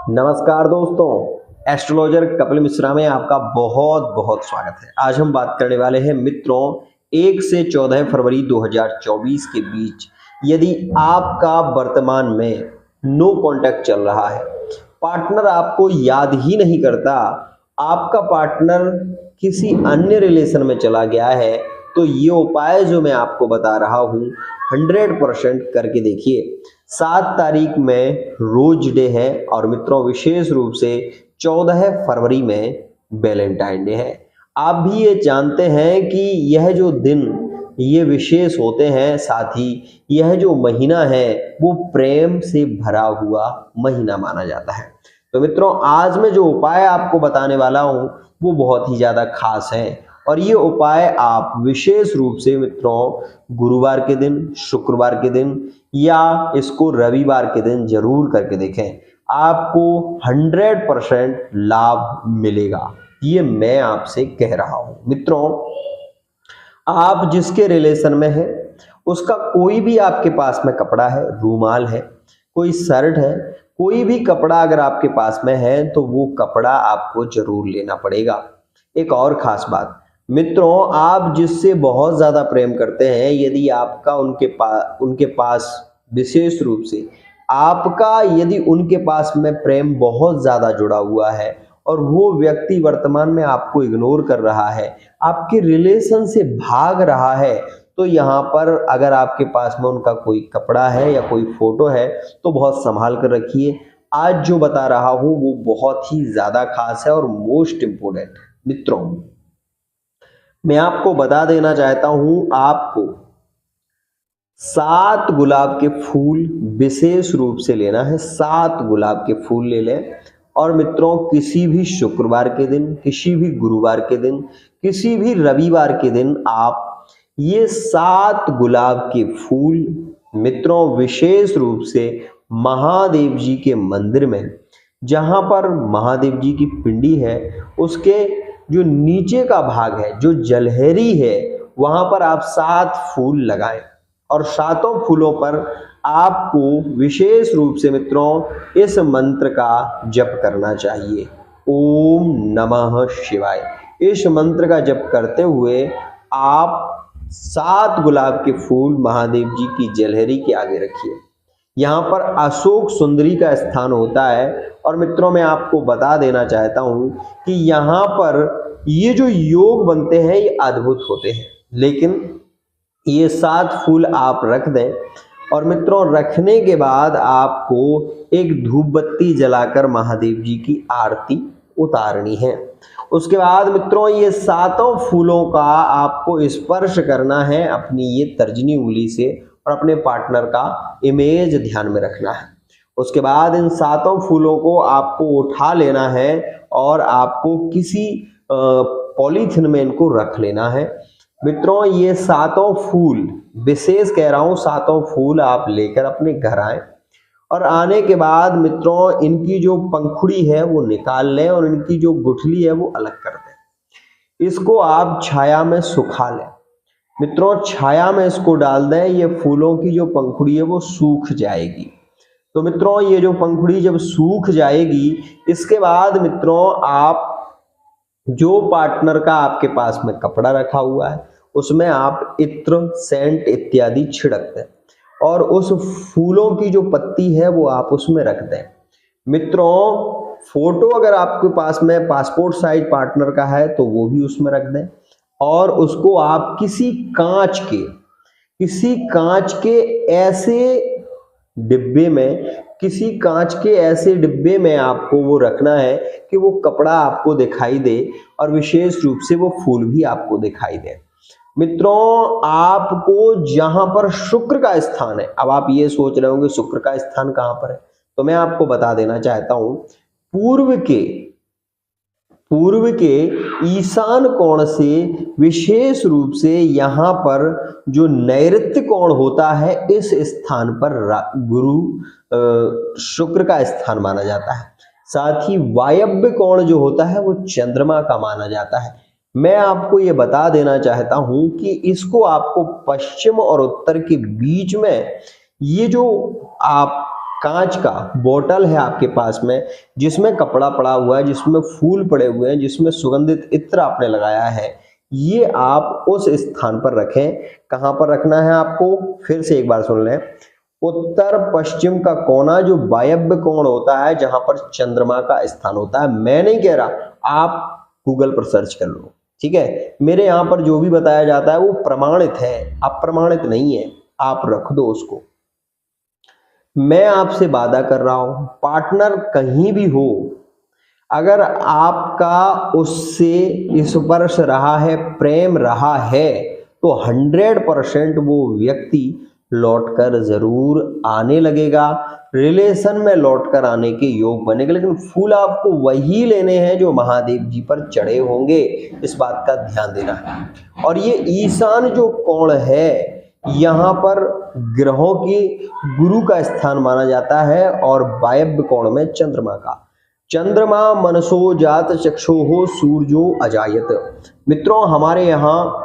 नमस्कार दोस्तों, एस्ट्रोलॉजर कपिल मिश्रा में आपका बहुत बहुत स्वागत है। आज हम बात करने वाले हैं मित्रों 1 से 14 फरवरी 2024 के बीच यदि आपका वर्तमान में नो कांटेक्ट चल रहा है, पार्टनर आपको याद ही नहीं करता, आपका पार्टनर किसी अन्य रिलेशन में चला गया है, तो ये उपाय जो मैं आपको बता रहा हूँ 100% करके देखिए। 7 तारीख में रोज डे है और मित्रों विशेष रूप से 14 फरवरी में वैलेंटाइन डे है। आप भी ये जानते हैं कि यह जो दिन ये विशेष होते हैं, साथ ही यह जो महीना है वो प्रेम से भरा हुआ महीना माना जाता है। तो मित्रों आज मैं जो उपाय आपको बताने वाला हूँ वो बहुत ही ज़्यादा खास है और ये उपाय आप विशेष रूप से मित्रों गुरुवार के दिन, शुक्रवार के दिन या इसको रविवार के दिन जरूर करके देखें। आपको 100% लाभ मिलेगा, ये मैं आपसे कह रहा हूं। मित्रों आप जिसके रिलेशन में है उसका कोई भी आपके पास में कपड़ा है, रूमाल है, कोई शर्ट है, कोई भी कपड़ा अगर आपके पास में है तो वो कपड़ा आपको जरूर लेना पड़ेगा। एक और खास बात मित्रों, आप जिससे बहुत ज़्यादा प्रेम करते हैं, यदि आपका उनके पास विशेष रूप से आपका यदि उनके पास में प्रेम बहुत ज़्यादा जुड़ा हुआ है और वो व्यक्ति वर्तमान में आपको इग्नोर कर रहा है, आपके रिलेशन से भाग रहा है, तो यहाँ पर अगर आपके पास में उनका कोई कपड़ा है या कोई फोटो है तो बहुत संभाल कर रखिए। आज जो बता रहा हूँ वो बहुत ही ज़्यादा खास है और मोस्ट इम्पोर्टेंट है। मित्रों मैं आपको बता देना चाहता हूं, आपको 7 गुलाब के फूल विशेष रूप से लेना है। 7 गुलाब के फूल ले लें और मित्रों किसी भी शुक्रवार के दिन, किसी भी गुरुवार के दिन, किसी भी रविवार के दिन आप ये 7 गुलाब के फूल मित्रों विशेष रूप से महादेव जी के मंदिर में, जहां पर महादेव जी की पिंडी है उसके जो नीचे का भाग है, जो जलहरी है, वहां पर आप 7 फूल लगाएं और 7 फूलों पर आपको विशेष रूप से मित्रों इस मंत्र का जप करना चाहिए, ओम नमः शिवाय। इस मंत्र का जप करते हुए आप 7 गुलाब के फूल महादेव जी की जलहरी के आगे रखिए। यहाँ पर अशोक सुंदरी का स्थान होता है और मित्रों मैं आपको बता देना चाहता हूँ कि यहाँ पर ये जो योग बनते हैं ये अद्भुत होते हैं। लेकिन ये 7 फूल आप रख दें और मित्रों रखने के बाद आपको एक धूप बत्ती जलाकर महादेव जी की आरती उतारनी है। उसके बाद मित्रों ये 7 फूलों का आपको स्पर्श करना है अपनी ये तर्जनी उंगली से और अपने पार्टनर का इमेज ध्यान में रखना है। उसके बाद इन 7 फूलों को आपको उठा लेना है और आपको किसी पॉलीथिन में इनको रख लेना है। मित्रों ये 7 फूल विशेष कह रहा हूँ, 7 फूल आप लेकर अपने घर आए और आने के बाद मित्रों इनकी जो पंखुड़ी है वो निकाल लें और इनकी जो गुठली है वो अलग कर दें। इसको आप छाया में सुखा लें। मित्रों छाया में इसको डाल दें, ये फूलों की जो पंखुड़ी है वो सूख जाएगी। तो मित्रों ये जो पंखुड़ी जब सूख जाएगी, इसके बाद मित्रों आप जो पार्टनर का आपके पास में कपड़ा रखा हुआ है उसमें आप इत्र, सेंट इत्यादि छिड़क दें और उस फूलों की जो पत्ती है वो आप उसमें रख दें। मित्रों फोटो अगर आपके पास में पासपोर्ट साइज पार्टनर का है तो वो भी उसमें रख दें और उसको आप किसी कांच के ऐसे डिब्बे में आपको वो रखना है कि वो कपड़ा आपको दिखाई दे और विशेष रूप से वो फूल भी आपको दिखाई दे। मित्रों आपको जहां पर शुक्र का स्थान है, अब आप ये सोच रहे होंगे शुक्र का स्थान कहां पर है, तो मैं आपको बता देना चाहता हूं पूर्व के ईशान कोण से विशेष रूप से यहाँ पर जो नैऋत्य कोण होता है इस स्थान पर गुरु शुक्र का स्थान माना जाता है। साथ ही वायव्य कोण जो होता है वो चंद्रमा का माना जाता है। मैं आपको ये बता देना चाहता हूं कि इसको आपको पश्चिम और उत्तर के बीच में ये जो आप कांच का बोतल है आपके पास में, जिसमें कपड़ा पड़ा हुआ है, जिसमें फूल पड़े हुए हैं, जिसमें सुगंधित इत्र आपने लगाया है, ये आप उस स्थान पर रखें। कहाँ पर रखना है आपको, फिर से एक बार सुन लें। उत्तर पश्चिम का कोना, जो वायव्य कोण होता है, जहां पर चंद्रमा का स्थान होता है। मैं नहीं कह रहा, आप गूगल पर सर्च कर लो, ठीक है। मेरे यहाँ पर जो भी बताया जाता है वो प्रमाणित है, अप्रमाणित नहीं है। आप रख दो उसको। मैं आपसे वादा कर रहा हूं, पार्टनर कहीं भी हो, अगर आपका उससे स्पर्श रहा है, प्रेम रहा है, तो 100% वो व्यक्ति लौटकर जरूर आने लगेगा, रिलेशन में लौटकर आने के योग बनेगा। लेकिन फूल आपको वही लेने हैं जो महादेव जी पर चढ़े होंगे, इस बात का ध्यान देना है। और ये ईशान जो कोण है, यहाँ पर ग्रहों की गुरु का स्थान माना जाता है और वायव्य कोण में चंद्रमा का। चंद्रमा मनसो जात चक्षुः सूर्यो अजायत। मित्रों, हमारे यहाँ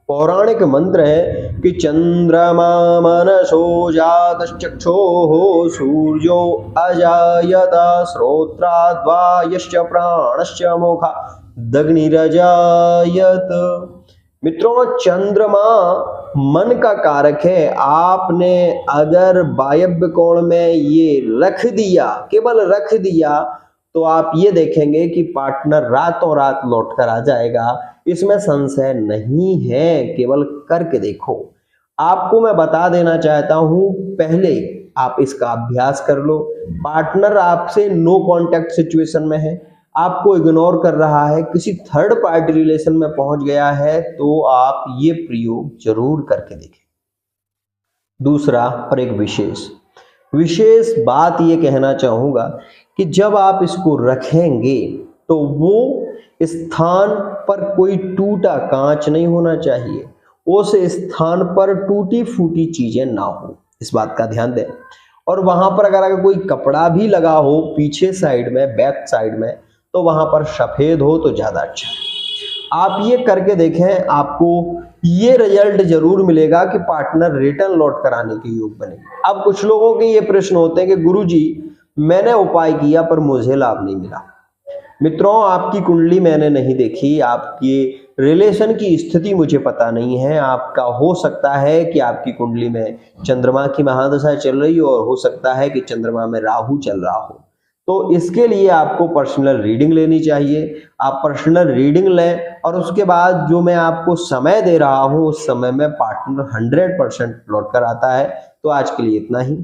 पौराणिक मंत्र है कि चंद्रमा मनसो जात चक्षुः सूर्यो अजायत श्रोत्राद्वा यश्च प्राणश्च मोखा दग्निरजायत। मित्रों, चंद्रमा मन का कारक है। आपने अगर वायव्य कोण में ये रख दिया, केवल रख दिया, तो आप ये देखेंगे कि पार्टनर रातों रात लौटकर आ जाएगा, इसमें संशय नहीं है। केवल करके देखो। आपको मैं बता देना चाहता हूं, पहले आप इसका अभ्यास कर लो। पार्टनर आपसे नो कांटेक्ट सिचुएशन में है, आपको इग्नोर कर रहा है, किसी थर्ड पार्टी रिलेशन में पहुंच गया है, तो आप ये प्रयोग जरूर करके देखें। दूसरा और एक विशेष बात ये कहना चाहूंगा कि जब आप इसको रखेंगे तो वो स्थान पर कोई टूटा कांच नहीं होना चाहिए, उस स्थान पर टूटी फूटी चीजें ना हो, इस बात का ध्यान दें। और वहां पर अगर कोई कपड़ा भी लगा हो पीछे साइड में, बैक साइड में, तो वहां पर सफेद हो तो ज्यादा अच्छा है। आप ये करके देखें, आपको ये रिजल्ट जरूर मिलेगा कि पार्टनर रिटर्न लौट कर आने के योग बनेंगे। अब कुछ लोगों के ये प्रश्न होते हैं कि गुरुजी, मैंने उपाय किया पर मुझे लाभ नहीं मिला। मित्रों, आपकी कुंडली मैंने नहीं देखी, आपकी रिलेशन की स्थिति मुझे पता नहीं है। आपका हो सकता है कि आपकी कुंडली में चंद्रमा की महादशा चल रही हो, और हो सकता है कि चंद्रमा में राहु चल रहा हो। तो इसके लिए आपको पर्सनल रीडिंग लेनी चाहिए। आप पर्सनल रीडिंग लें और उसके बाद जो मैं आपको समय दे रहा हूं, उस समय में पार्टनर 100% लौट कर आता है। तो आज के लिए इतना ही।